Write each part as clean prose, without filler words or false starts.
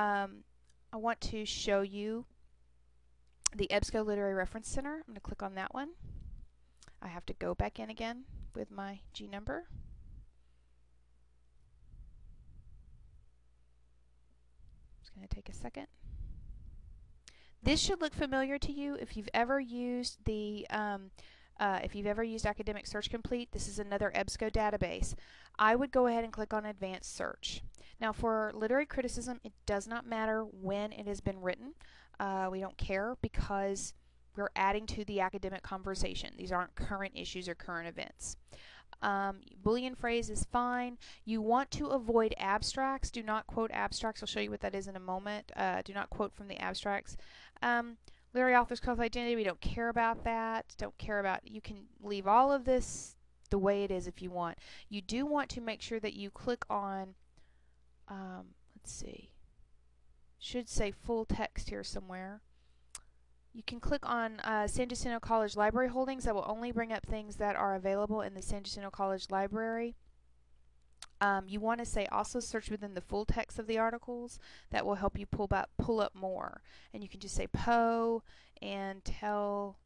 I want to show you the EBSCO Literary Reference Center. I'm going to click on that one. I have to go back in again with my G number. It's going to take a second. This should look familiar to you if you've ever used the Academic Search Complete. This is another EBSCO database. I would go ahead and click on Advanced Search. Now for literary criticism, it does not matter when it has been written. We don't care because we're adding to the academic conversation. These aren't current issues or current events. Boolean phrase is fine. You want to avoid abstracts. Do not quote abstracts. I'll show you what that is in a moment. Do not quote from the abstracts. Literary author's cult identity, we don't care about that. Don't care about, you can leave all of this the way it is if you want. You do want to make sure that you click on, let's see, should say full text here somewhere. You can click on San Jacinto College Library Holdings. That will only bring up things that are available in the San Jacinto College Library. You want to say also search within the full text of the articles. That will help you pull up more. And you can just say Poe and tell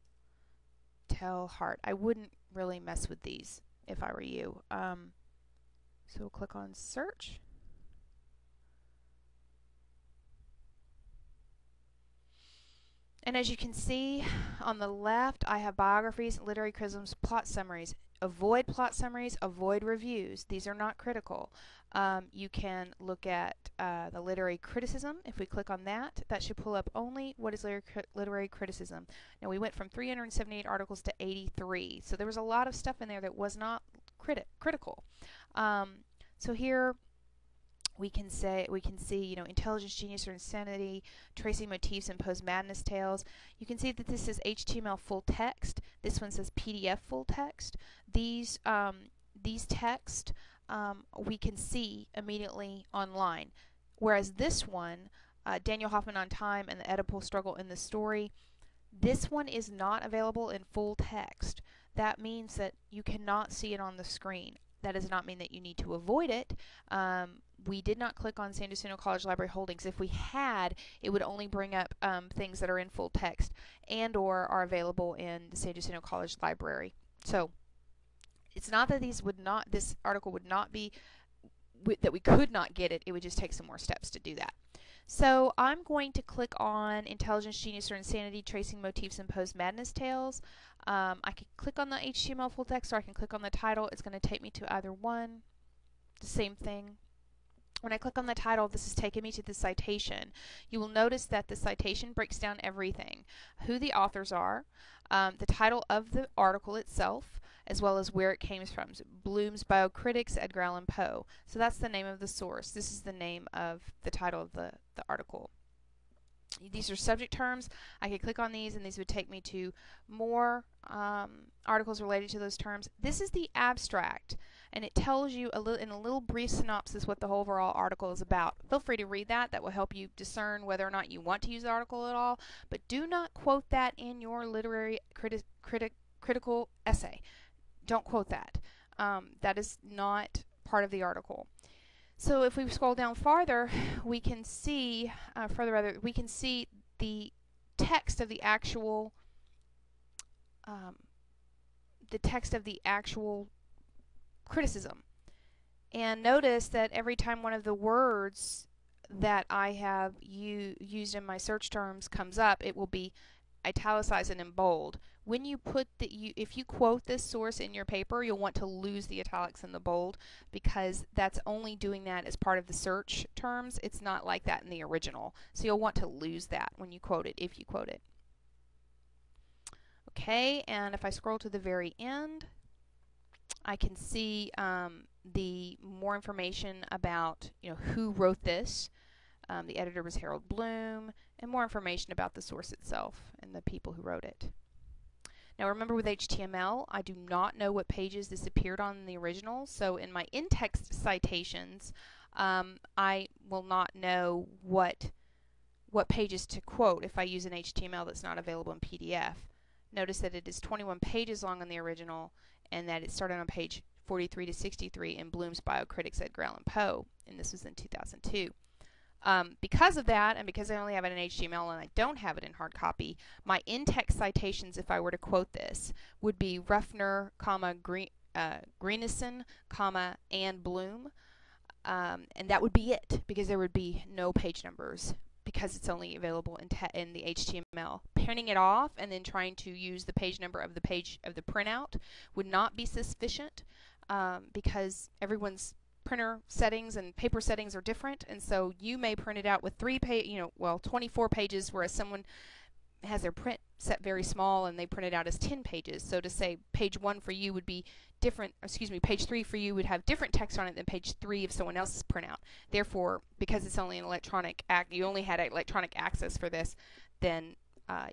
Hart. I wouldn't really mess with these if I were you. So we'll click on search. And as you can see on the left, I have biographies, literary criticisms, plot summaries. Avoid plot summaries, avoid reviews. These are not critical. You can look at the literary criticism. If we click on that, that should pull up only what is literary criticism. Now we went from 378 articles to 83. So there was a lot of stuff in there that was not critical. So here we can see, you know, intelligence, genius, or insanity, tracing motifs in Poe's madness tales. You can see that this is HTML full text. This one says PDF full text. These text we can see immediately online, whereas this one, Daniel Hoffman on Time and the Oedipal Struggle in the Story, this one is not available in full text. That means that you cannot see it on the screen. That does not mean that you need to avoid it. We did not click on San Jacinto College Library Holdings. If we had, it would only bring up things that are in full text and or are available in the San Jacinto College Library. So it's not that this article would not be, that we could not get it. It would just take some more steps to do that. So I'm going to click on Intelligence, Genius, or Insanity, Tracing Motifs in Poe's Madness Tales. I can click on the HTML full text, or I can click on the title. It's going to take me to either one. The same thing. When I click on the title, this is taking me to the citation. You will notice that the citation breaks down everything. Who the authors are, the title of the article itself, as well as where it came from. Bloom's Biocritics, Edgar Allan Poe. So that's the name of the source. This is the name of the title of the article. These are subject terms. I could click on these and these would take me to more articles related to those terms. This is the abstract, and it tells you in a little brief synopsis what the whole overall article is about. Feel free to read that. That will help you discern whether or not you want to use the article at all, but do not quote that in your literary critical essay. Don't quote that. That is not part of the article. So if we scroll down farther, we can see we can see the text of the actual criticism. And notice that every time one of the words that I have used in my search terms comes up, it will be italicized and in bold. When you put if you quote this source in your paper, you'll want to lose the italics and the bold, because that's only doing that as part of the search terms. It's not like that in the original. So you'll want to lose that when you quote it, if you quote it. Okay, and if I scroll to the very end, I can see the more information about, you know, who wrote this. The editor was Harold Bloom, and more information about the source itself and the people who wrote it. Now remember, with HTML, I do not know what pages this appeared on in the original, so in my in-text citations, I will not know what pages to quote if I use an HTML that's not available in PDF. Notice that it is 21 pages long on the original, and that it started on page 43 to 63 in Bloom's Biocritics, Edgar Allan Poe, and this was in 2002. Because of that, and because I only have it in HTML and I don't have it in hard copy, my in-text citations, if I were to quote this, would be Ruffner, Greenison, and Bloom. And that would be it, because there would be no page numbers, because it's only available in the HTML. Printing it off and then trying to use the page number of the page of the printout would not be sufficient, because everyone's printer settings and paper settings are different, and so you may print it out with 24 pages, whereas someone has their print set very small and they print it out as 10 pages. So to say page 1 for you would be different, page 3 for you would have different text on it than page 3 of someone else's printout. Therefore, because it's only an electronic you only had electronic access for this, then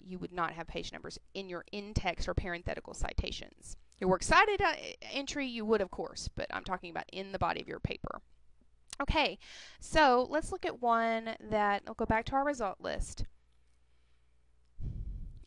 you would not have page numbers in your in-text or parenthetical citations. Your works cited entry you would, of course, but I'm talking about in the body of your paper. Okay, so let's look at one that, I'll go back to our result list.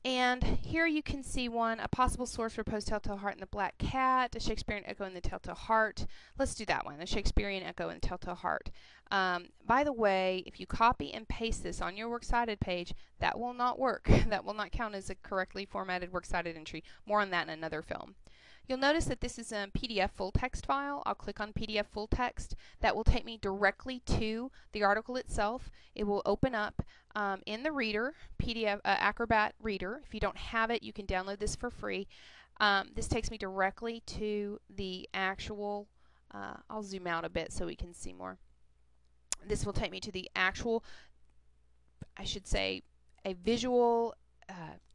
And here you can see one, a possible source for Poe's Telltale Heart and the Black Cat, a Shakespearean Echo in the Telltale Heart. Let's do that one, the Shakespearean Echo in the Telltale Heart. By the way, if you copy and paste this on your Works Cited page, that will not work. That will not count as a correctly formatted Works Cited entry. More on that in another film. You'll notice that this is a PDF full text file. I'll click on PDF full text. That will take me directly to the article itself. It will open up in the reader, PDF Acrobat Reader. If you don't have it, you can download this for free. This takes me directly to the actual, I'll zoom out a bit so we can see more. This will take me to the actual, I should say, a visual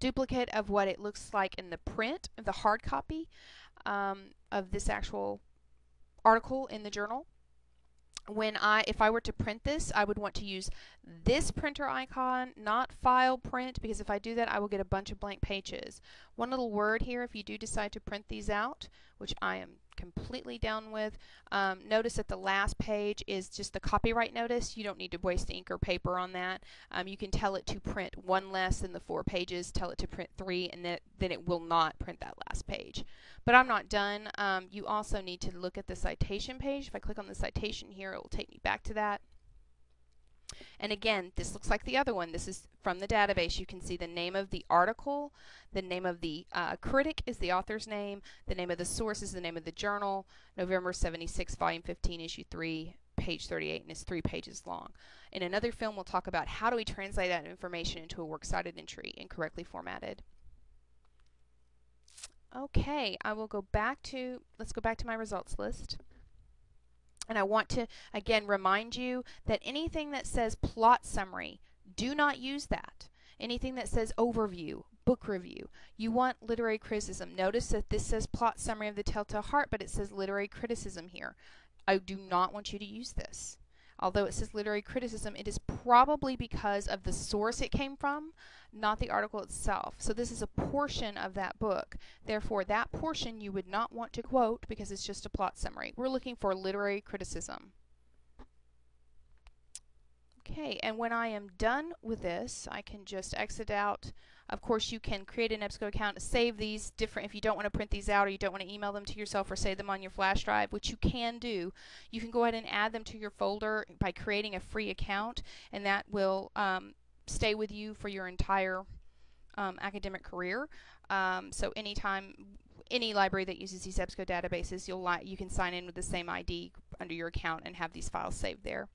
duplicate of what it looks like in the print of the hard copy of this actual article in the journal. If I were to print this, I would want to use this printer icon, not file print, because if I do that, I will get a bunch of blank pages. One little word here, if you do decide to print these out, which I am completely down with, notice that the last page is just the copyright notice. You don't need to waste ink or paper on that. You can tell it to print one less than the 4 pages, tell it to print 3, and then it will not print that last page. But I'm not done. You also need to look at the citation page. If I click on the citation here, it will take me back to that. And again, this looks like the other one. This is from the database. You can see the name of the article, the name of the critic is the author's name, the name of the source is the name of the journal, November 76, volume 15, issue 3, page 38, and it's 3 pages long. In another film, we'll talk about how do we translate that information into a works cited entry and correctly formatted. Okay, let's go back to my results list. And I want to, again, remind you that anything that says plot summary, do not use that. Anything that says overview, book review, you want literary criticism. Notice that this says plot summary of the Telltale Heart, but it says literary criticism here. I do not want you to use this. Although it says literary criticism, it is probably because of the source it came from, not the article itself. So this is a portion of that book. Therefore, that portion you would not want to quote because it's just a plot summary. We're looking for literary criticism. Okay, and when I am done with this, I can just exit out. Of course, you can create an EBSCO account, save these different, if you don't want to print these out or you don't want to email them to yourself or save them on your flash drive, which you can do. You can go ahead and add them to your folder by creating a free account, and that will stay with you for your entire academic career. So anytime, any library that uses these EBSCO databases, you can sign in with the same ID under your account and have these files saved there.